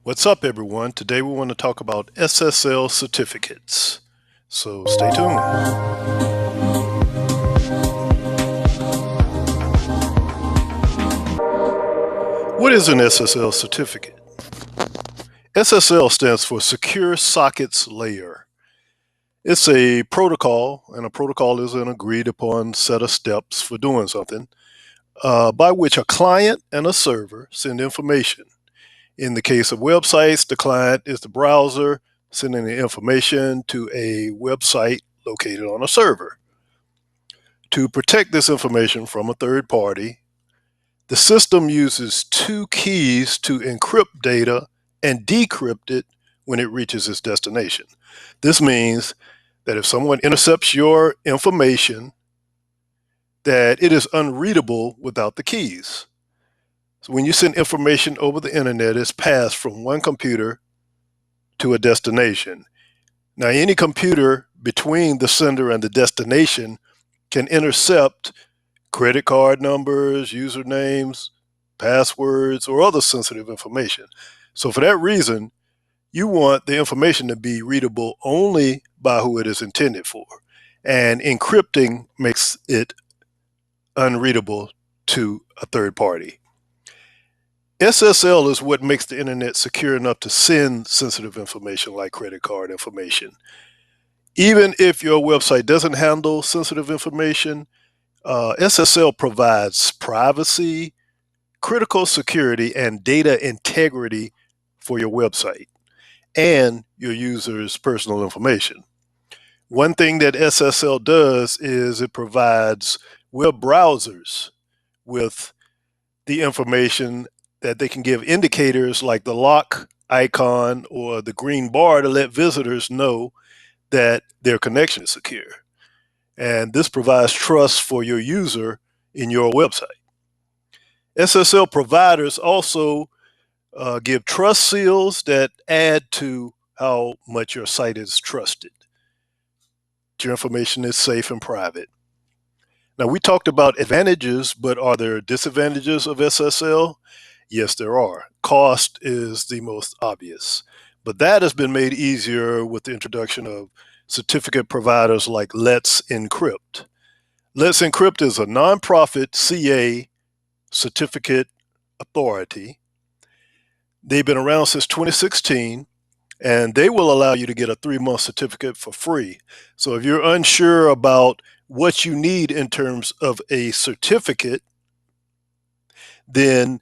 What's up, everyone? Today we want to talk about SSL certificates. So stay tuned. What is an SSL certificate? SSL stands for Secure Sockets Layer. It's a protocol, and a protocol is an agreed upon set of steps for doing something by which a client and a server send information. In the case of websites, the client is the browser sending the information to a website located on a server. To protect this information from a third party, the system uses two keys to encrypt data and decrypt it when it reaches its destination. This means that if someone intercepts your information, that it is unreadable without the keys. So when you send information over the internet, it's passed from one computer to a destination. Now, any computer between the sender and the destination can intercept credit card numbers, usernames, passwords, or other sensitive information. So for that reason, you want the information to be readable only by who it is intended for. And encrypting makes it unreadable to a third party. SSL is what makes the internet secure enough to send sensitive information like credit card information. Even if your website doesn't handle sensitive information, SSL provides privacy, critical security, and data integrity for your website and your users' personal information. One thing that SSL does is it provides web browsers with the information that they can give indicators like the lock icon or the green bar to let visitors know that their connection is secure. And this provides trust for your user in your website. SSL providers also give trust seals that add to how much your site is trusted. Your information is safe and private. Now, we talked about advantages, but are there disadvantages of SSL? Yes, there are. Cost is the most obvious, but that has been made easier with the introduction of certificate providers like Let's Encrypt. Let's Encrypt is a nonprofit CA certificate authority. They've been around since 2016, and they will allow you to get a 3-month certificate for free. So if you're unsure about what you need in terms of a certificate, then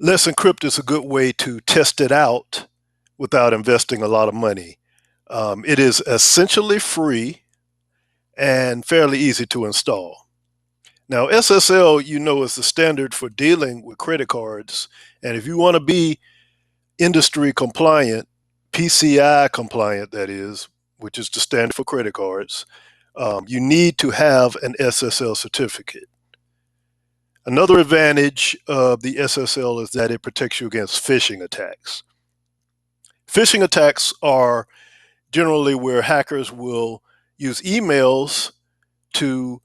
Let's Encrypt is a good way to test it out without investing a lot of money. It is essentially free and fairly easy to install. Now, SSL, is the standard for dealing with credit cards. And if you want to be industry compliant, PCI compliant, that is, which is the standard for credit cards, you need to have an SSL certificate. Another advantage of the SSL is that it protects you against phishing attacks. Phishing attacks are generally where hackers will use emails to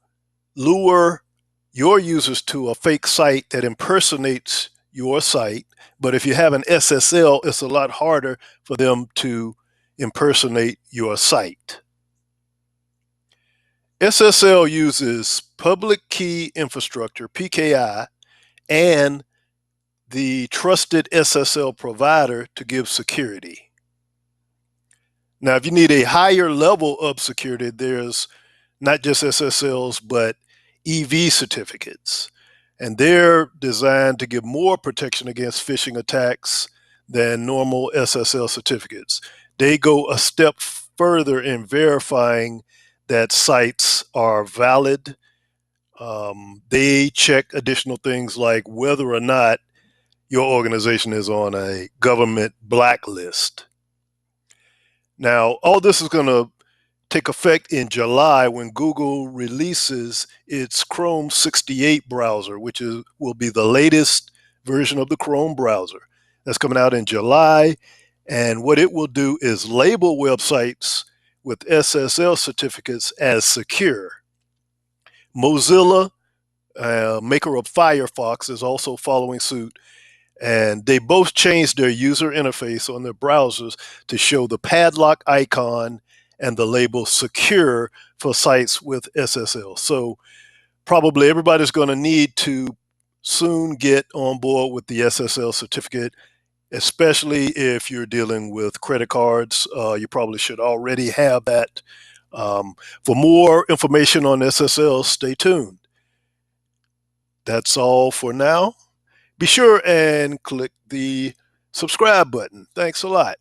lure your users to a fake site that impersonates your site. But if you have an SSL, it's a lot harder for them to impersonate your site. SSL uses public key infrastructure, PKI, and the trusted SSL provider to give security. Now, if you need a higher level of security, there's not just SSLs, but EV certificates. And they're designed to give more protection against phishing attacks than normal SSL certificates. They go a step further in verifying that sites are valid. They check additional things like whether or not your organization is on a government blacklist. Now, all this is going to take effect in July when Google releases its Chrome 68 browser, which will be the latest version of the Chrome browser. That's coming out in July. And what it will do is label websites with SSL certificates as secure. Mozilla, maker of Firefox, is also following suit. And they both changed their user interface on their browsers to show the padlock icon and the label secure for sites with SSL. So probably everybody's going to need to soon get on board with the SSL certificate, especially if you're dealing with credit cards. You probably should already have that. For more information on SSL, stay tuned. That's all for now. Be sure and click the subscribe button. Thanks a lot.